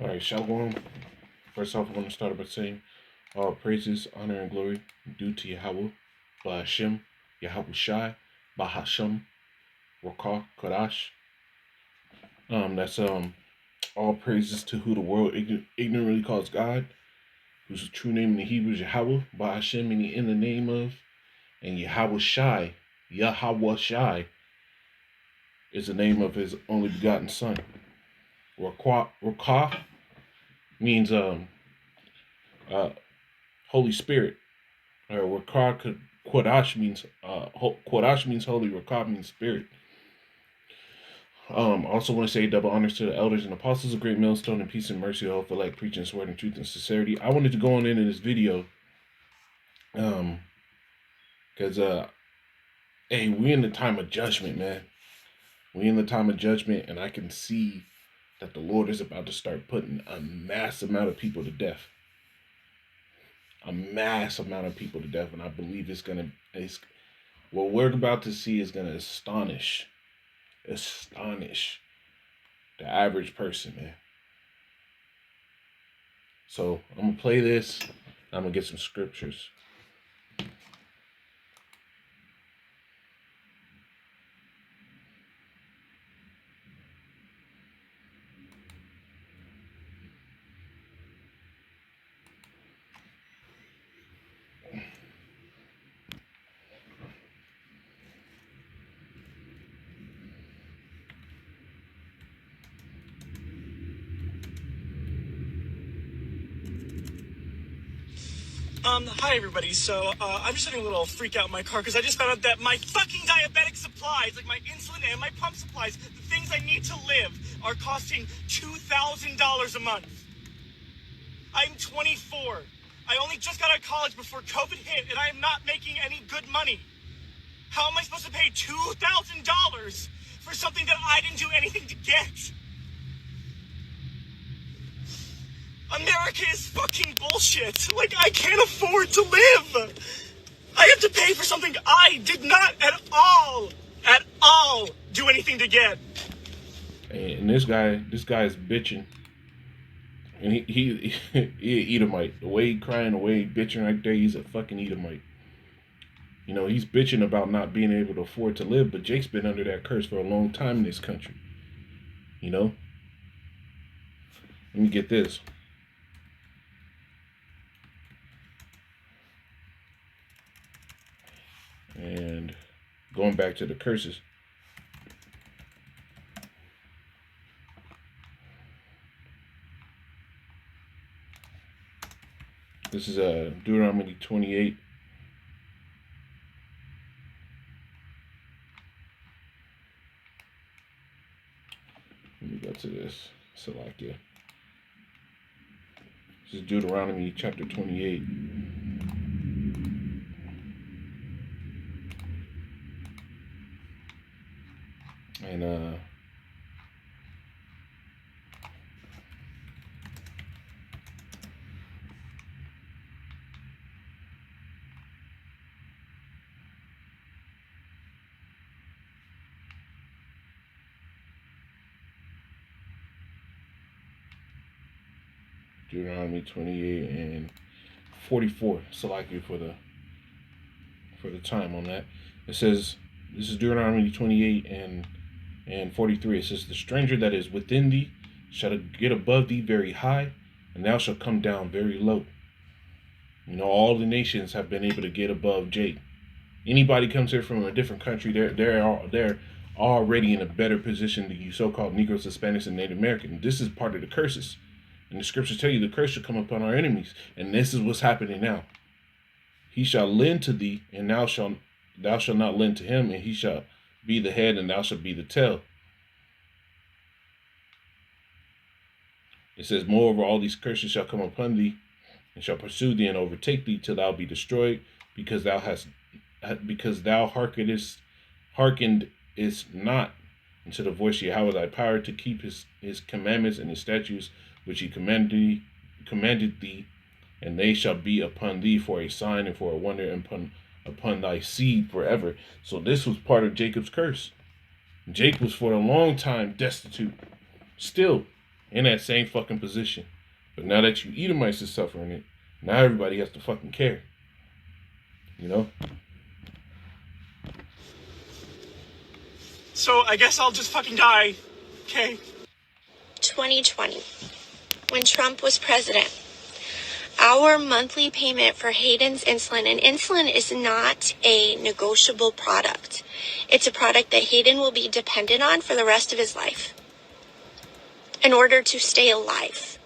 All right, Shalom. First off, I want to start by saying all praises, honor, and glory due to Yahweh, Ba'ashem, Yahweh Shai, Bahasham, Rakah, Kodash. That's all praises to who the world ignorantly calls God, whose true name in the Hebrew is Yahweh, Ba'ashem, meaning in the name of, and Yahweh Shai, Yahweh Shai, is the name of his only begotten Son. Rakah means uh Holy Spirit. Rakah Kodash means Kodash means holy. Rakah means spirit. Also want to say double honors to the elders and apostles of Great Millstone and peace and mercy, all for like preaching, sword, and truth and sincerity. I wanted to go on into this video, because hey, we in the time of judgment, man. We in the time of judgment, and I can see that the Lord is about to start putting a mass amount of people to death. A mass amount of people to death, and I believe what we're about to see is gonna astonish the average person, man. So I'm gonna play this. I'm gonna get some scriptures. Hi everybody. So, I'm just having a little freak out in my car because I just found out that my fucking diabetic supplies, like my insulin and my pump supplies, the things I need to live, are costing $2,000 a month. I'm 24. I only just got out of college before COVID hit, and I am not making any good money. How am I supposed to pay $2,000 for something that I didn't do anything to get? America is fucking bullshit. Like, I can't afford to live. I have to pay for something I did not at all do anything to get. And this guy is bitching, and he he Edomite. The way he crying, the way he bitching right there, he's a fucking Edomite. You know, he's bitching about not being able to afford to live, but Jake's been under that curse for a long time in this country. You know? Let me get this. And going back to the curses. This is Deuteronomy 28. Let me go to this. Salakia. This is Deuteronomy chapter 28. And Deuteronomy 28 and 44. Salakia for the time on that. It says, this is Deuteronomy 28 and 43. It says, the stranger that is within thee shall get above thee very high, and thou shalt come down very low. You know, all the nations have been able to get above Jake. Anybody comes here from a different country, they're already in a better position than you so-called Negroes, Hispanics, and Native Americans. This is part of the curses. And the scriptures tell you the curse shall come upon our enemies. And this is what's happening now. He shall lend to thee, and thou shalt not lend to him, and he shall be the head, and thou shalt be the tail. It says, moreover, all these curses shall come upon thee, and shall pursue thee and overtake thee till thou be destroyed, because thou hearkened is not unto the voice of Yahweh thy power to keep his commandments and his statutes which he commanded thee, and they shall be upon thee for a sign and for a wonder upon thy seed forever. So this was part of Jacob's curse. Jake was for a long time destitute. Still, in that same fucking position. But now that you Edomites is suffering it, now everybody has to fucking care. You know? So I guess I'll just fucking die. Okay. 2020, when Trump was president, our monthly payment for Hayden's insulin, and insulin is not a negotiable product. It's a product that Hayden will be dependent on for the rest of his life in order to stay alive.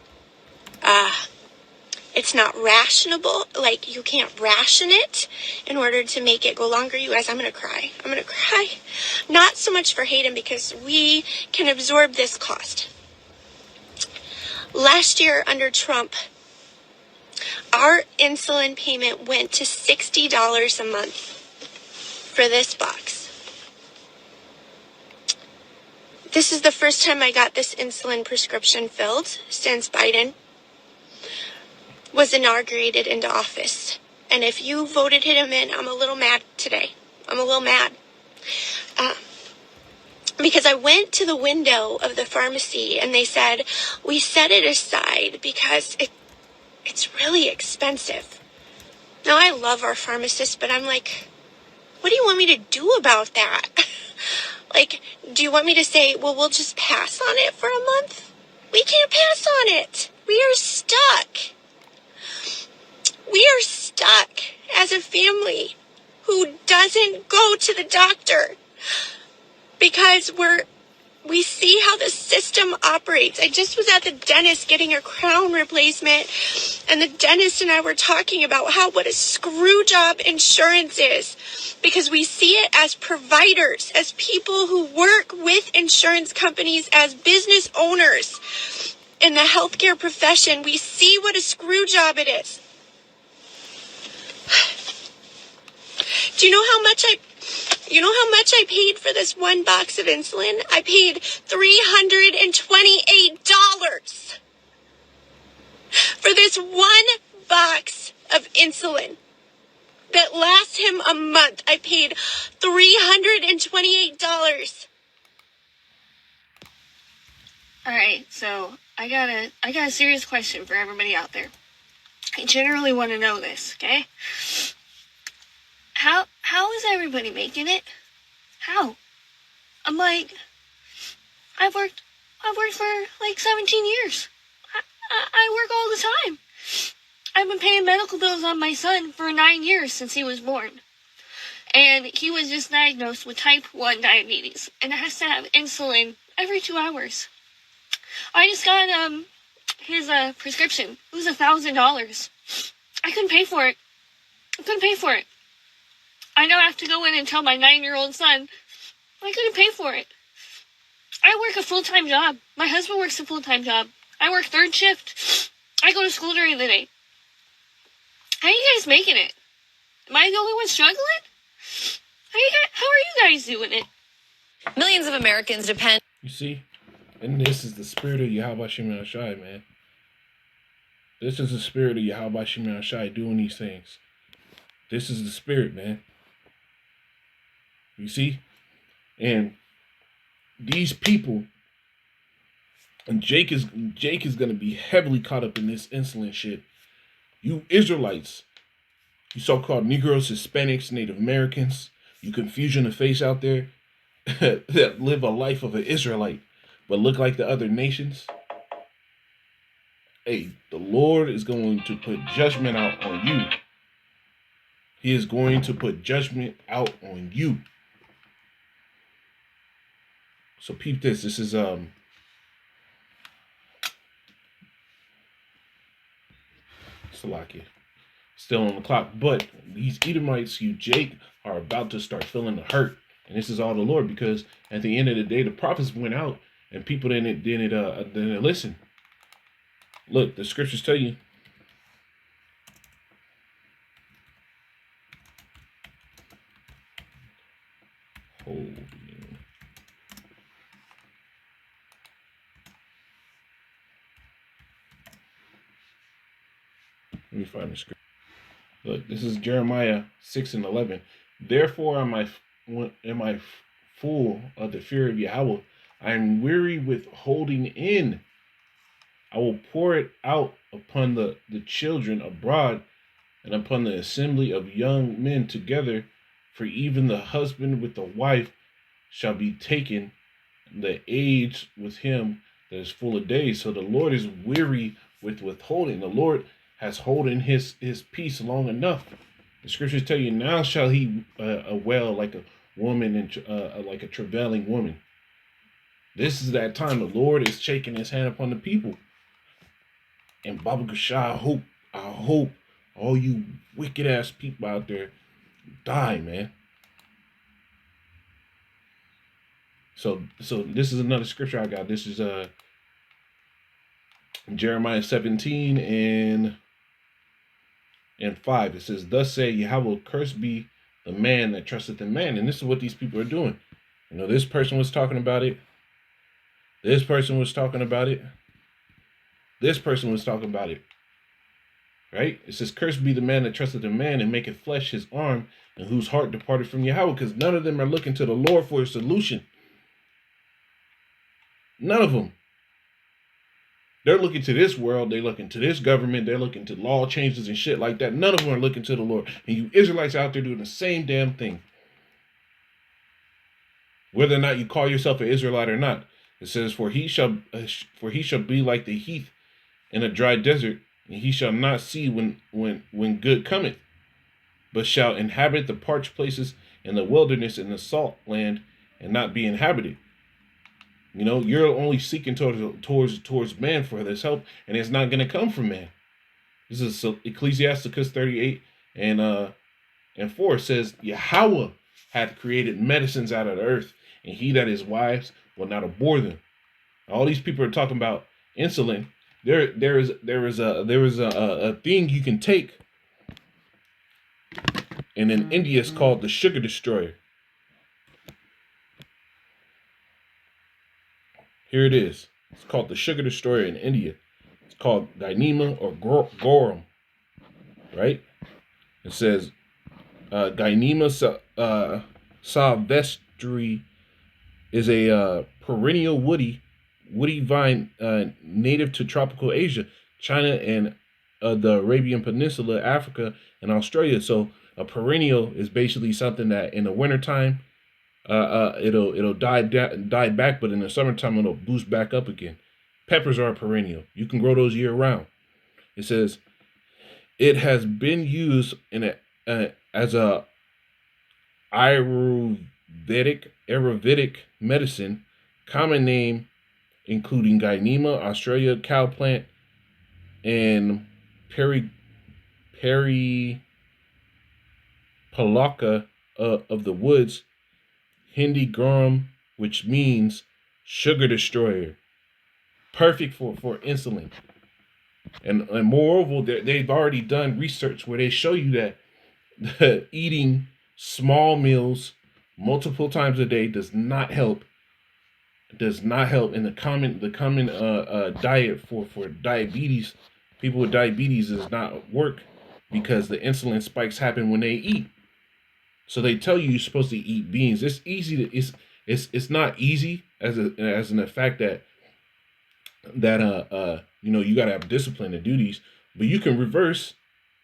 It's not rationable. Like, you can't ration it in order to make it go longer. You guys, I'm going to cry. I'm going to cry. Not so much for Hayden, because we can absorb this cost. Last year under Trump, our insulin payment went to $60 a month for this box. This is the first time I got this insulin prescription filled since Biden was inaugurated into office. And if you voted him in, I'm a little mad today. I'm a little mad. Because I went to the window of the pharmacy and they said, we set it aside because it's really expensive. Now, I love our pharmacist, but I'm like, what do you want me to do about that? Like, do you want me to say, well, we'll just pass on it for a month? We can't pass on it. We are stuck. We are stuck as a family who doesn't go to the doctor because we see how the system operates. I just was at the dentist getting a crown replacement, and the dentist and I were talking about what a screw job insurance is, because we see it as providers, as people who work with insurance companies, as business owners in the healthcare profession. We see what a screw job it is. Do you know how much I paid for this one box of insulin? I paid $328 for this one box of insulin that lasts him a month. I paid $328. All right, so I got a serious question for everybody out there. I generally want to know this, okay? How is everybody making it? How? I'm like, I've worked for like 17 years. I work all the time. I've been paying medical bills on my son for 9 years since he was born. And he was just diagnosed with type 1 diabetes and has to have insulin every 2 hours. I just got his prescription. It was $1,000. I couldn't pay for it. I now have to go in and tell my 9-year-old son I couldn't pay for it. I work a full-time job. My husband works a full-time job. I work third shift. I go to school during the day. How are you guys making it? Am I the only one struggling? How are you guys doing it? Millions of Americans depend. You see? And this is the spirit of Yahweh Shimon Shai, man. This is the spirit of Yahweh Shimon Shai doing these things. This is the spirit, man. You see? And these people, and Jake is going to be heavily caught up in this insulin shit. You Israelites, you so-called Negroes, Hispanics, Native Americans, you confusion of face out there that live a life of an Israelite but look like the other nations. Hey, the Lord is going to put judgment out on you. He is going to put judgment out on you. So peep this. This is Salakia. Still on the clock. But these Edomites, you Jake, are about to start feeling the hurt. And this is all the Lord, because at the end of the day, the prophets went out and people didn't listen. Look, the scriptures tell you. Let me find the scripture. Look, this is Jeremiah 6:11. Therefore am I full of the fear of Yahweh. I am weary with holding in I will pour it out upon the children abroad and upon the assembly of young men together, for even the husband with the wife shall be taken, the age with him that is full of days. So the Lord is weary with withholding. The Lord has holden his peace long enough. The scriptures tell you, now shall he wail like a woman and like a travailing woman. This is that time the Lord is shaking his hand upon the people. And Baba Gashah, I hope all you wicked ass people out there die, man. So this is another scripture I got. This is Jeremiah 17 and 5. It says, "Thus say Yahweh, cursed be the man that trusteth in man." And this is what these people are doing. You know, this person was talking about it. This person was talking about it. This person was talking about it. Right? It says, "Cursed be the man that trusteth in man and maketh flesh his arm, and whose heart departed from Yahweh," because none of them are looking to the Lord for a solution. None of them. They're looking to this world. They're looking to this government. They're looking to law changes and shit like that. None of them are looking to the Lord. And you Israelites out there doing the same damn thing. Whether or not you call yourself an Israelite or not, it says, "For he shall be like the heath in a dry desert, and he shall not see when good cometh, but shall inhabit the parched places in the wilderness in the salt land, and not be inhabited." You know, you're only seeking towards man for this help, and it's not going to come from man. This is Ecclesiasticus 38 and 4 says, "Yahweh hath created medicines out of the earth, and he that is wise will not abhor them." All these people are talking about insulin. There is a thing you can take, and in India it's called the sugar destroyer. Here it is. It's called the sugar destroyer in India. It's called Gynema or Gorum, right? It says Gynema sylvestri is a perennial woody vine native to tropical Asia, China, and the Arabian Peninsula, Africa, and Australia. So a perennial is basically something that in the wintertime it'll die back, but in the summertime it'll boost back up again. Peppers are a perennial. You can grow those year round. It says it has been used as a Ayurvedic medicine. Common name including Gynema, Australia, cow plant, and Peripalaca of the woods, Hindi garum, which means sugar destroyer. Perfect for insulin. And moreover, they've already done research where they show you that eating small meals multiple times a day does not help. And the common diet for diabetes, people with diabetes, does not work because the insulin spikes happen when they eat. So they tell you you're supposed to eat beans. It's easy to it's not easy as in the fact that you know, you gotta have discipline to do these, but you can reverse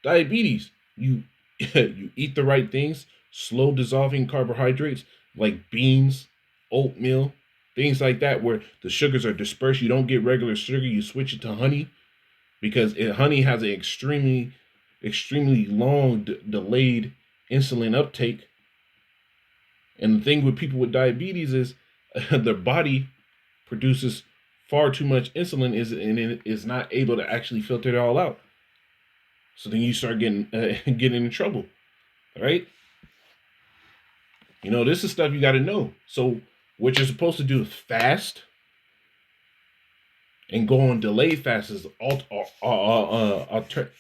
diabetes. You you eat the right things, slow dissolving carbohydrates like beans, oatmeal, things like that, where the sugars are dispersed. You don't get regular sugar. You switch it to honey because honey has an extremely long delayed insulin uptake. And the thing with people with diabetes is their body produces far too much insulin and it is not able to actually filter it all out. So then you start getting in trouble, right? You know, this is stuff you got to know. So what you're supposed to do is fast and go on delayed fast is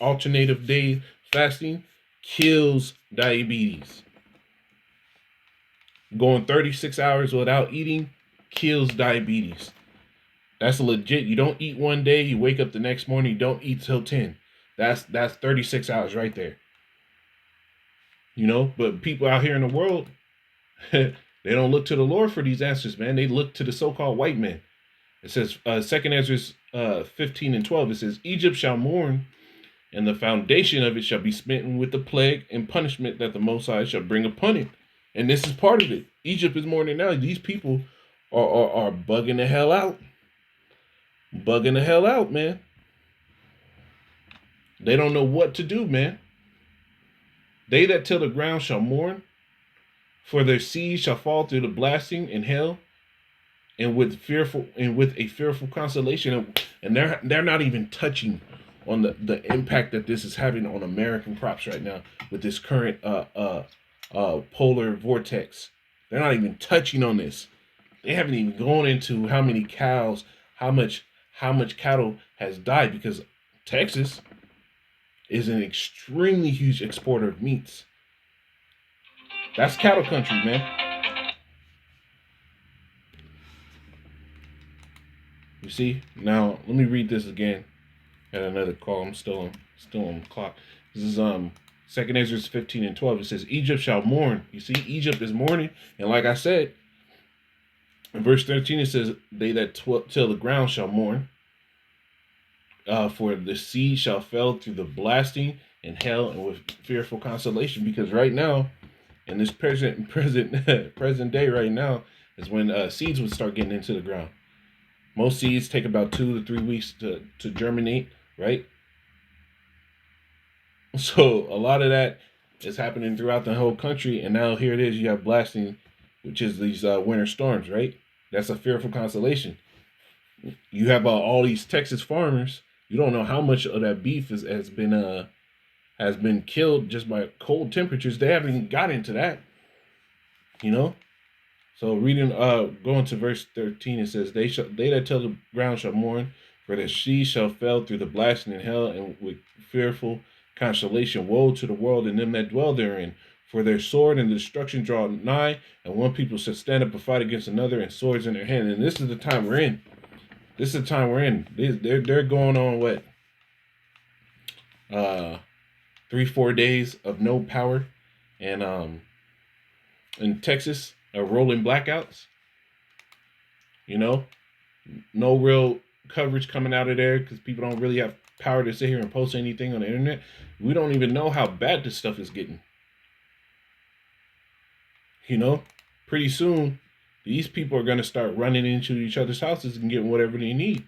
alternative day fasting kills diabetes. Going 36 hours without eating kills diabetes. That's legit. You don't eat one day, you wake up the next morning, you don't eat till 10. That's 36 hours right there. You know, but people out here in the world, they don't look to the Lord for these answers, man. They look to the so-called white man. It says, Second Ezra 15 and 12. It says, Egypt shall mourn, and the foundation of it shall be smitten with the plague and punishment that the Most High shall bring upon it. And this is part of it. Egypt is mourning now. These people are bugging the hell out. Bugging the hell out, man. They don't know what to do, man. They that till the ground shall mourn, for their seed shall fall through the blasting in hell, and with a fearful consolation. And they're not even touching on the impact that this is having on American crops right now with this current polar vortex. They're not even touching on this. They haven't even gone into how many cows, how much cattle has died, because Texas is an extremely huge exporter of meats. That's cattle country, man. You see? Now let me read this again. At another call. I'm still on the clock. This is Second Ezra 15 and 12. It says, Egypt shall mourn. You see, Egypt is mourning. And like I said, in verse 13 it says, they that till the ground shall mourn. For the sea shall fell through the blasting and hell, and with fearful consolation. Because right now, in this present day right now, is when seeds would start getting into the ground. Most seeds take about 2 to 3 weeks to germinate, right? So a lot of that is happening throughout the whole country, and now here it is. You have blasting, which is these winter storms, right? That's a fearful consolation. You have all these Texas farmers. You don't know how much of that beef has been killed just by cold temperatures. They haven't even got into that, you know. So reading, going to verse 13, it says, they that till the ground shall mourn, for the sea shall fell through the blasting in hell, and with fearful consolation. Woe to the world and them that dwell therein, for their sword and destruction draw nigh, and one people shall stand up and fight against another, and swords in their hand. And this is the time we're in. This is the time we're in. They're going on what? 3-4 days of no power, and in Texas, rolling blackouts. You know, no real coverage coming out of there because people don't really have power to sit here and post anything on the internet. We don't even know how bad this stuff is getting. You know, pretty soon, these people are going to start running into each other's houses and getting whatever they need.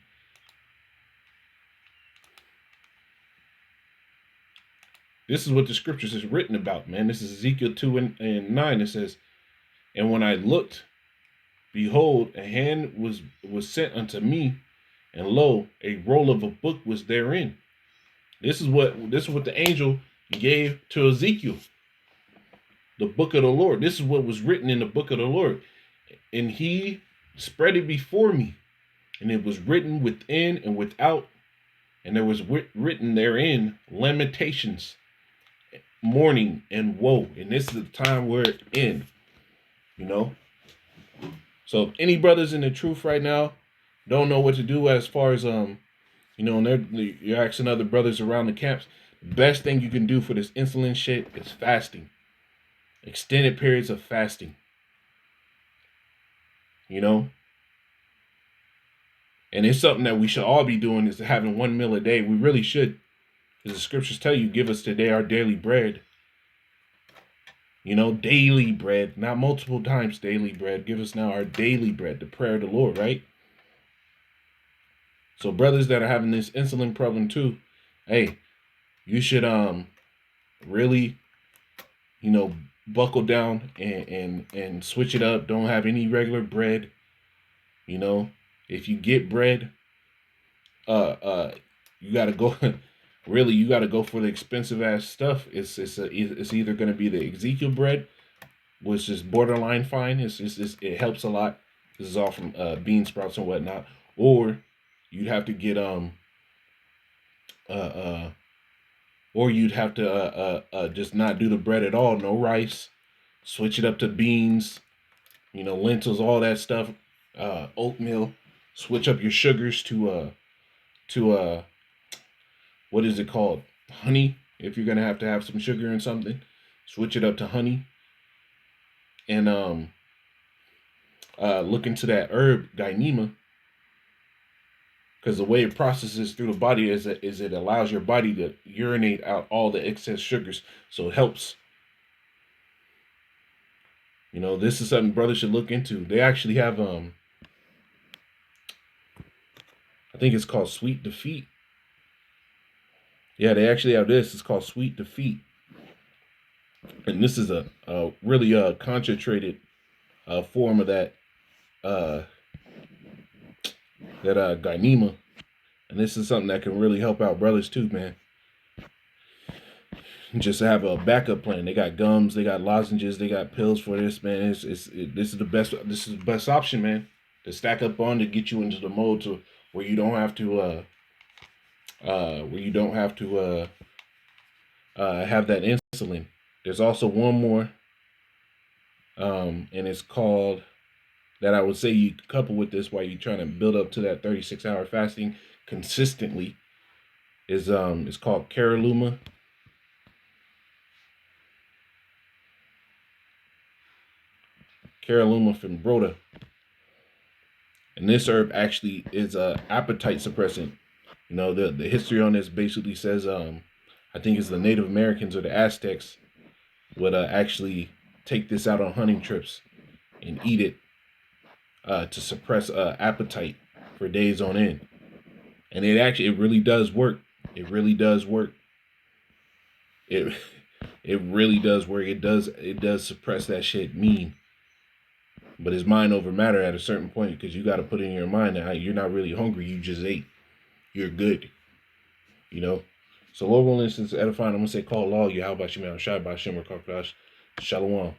This is what the scriptures is written about, man. This is Ezekiel 2 and 9. It says, and when I looked, behold, a hand was sent unto me, and lo, a roll of a book was therein. This is what the angel gave to Ezekiel. The book of the Lord. This is what was written in the book of the Lord. And he spread it before me, and it was written within and without, and there was written therein lamentations, mourning, and woe. And this is the time we're in, you know. So if any brothers in the truth right now don't know what to do as far as you know, and you're asking other brothers around the camps, the best thing you can do for this insulin shit is fasting. Extended periods of fasting. You know? And it's something that we should all be doing, is having one meal a day. We really should. Because the scriptures tell you, give us today our daily bread. You know, daily bread, not multiple times daily bread. Give us now our daily bread, the prayer of the Lord, right? So brothers that are having this insulin problem too, hey, you should really, you know, buckle down and switch it up. Don't have any regular bread. You know, if you get bread, you gotta go. Really, you gotta go for the expensive ass stuff. It's either gonna be the Ezekiel bread, which is borderline fine. It helps a lot. This is all from bean sprouts and whatnot. Or you'd have to get or you'd have to just not do the bread at all. No rice. Switch it up to beans. You know, lentils, all that stuff. Oatmeal. Switch up your sugars to what is it called? Honey. If you're gonna have to have some sugar in something, switch it up to honey. And look into that herb Gynema. because the way it processes through the body is it allows your body to urinate out all the excess sugars, so it helps. You know, this is something brothers should look into. They actually have I think it's called Sweet Defeat. Yeah, they actually have this. It's called Sweet Defeat, and this is a really concentrated form of uh that gynema, and this is something that can really help out brothers too, man. Just to have a backup plan. They got gums, they got lozenges, they got pills for this, man. This is the best. This is the best option, man. To stack up on to get you into the mode to where you don't have to have that insulin. There's also one more, and it's called that I would say you couple with this while you're trying to build up to that 36-hour fasting consistently. Is it's called Caralluma. Caralluma fimbrota. And this herb actually is a appetite suppressant. You know, the history on this basically says I think it's the Native Americans or the Aztecs would actually take this out on hunting trips and eat it to suppress appetite for days on end. And it really does work. It really does work. It it really does work. It does suppress that shit mean. But it's mind over matter at a certain point, because you got to put in your mind that you're not really hungry. You just ate. You're good. You know? So, Lord willing, since edifying, I'm going to say, call law, Yahweh Shem, Shai Bashim, Shalom.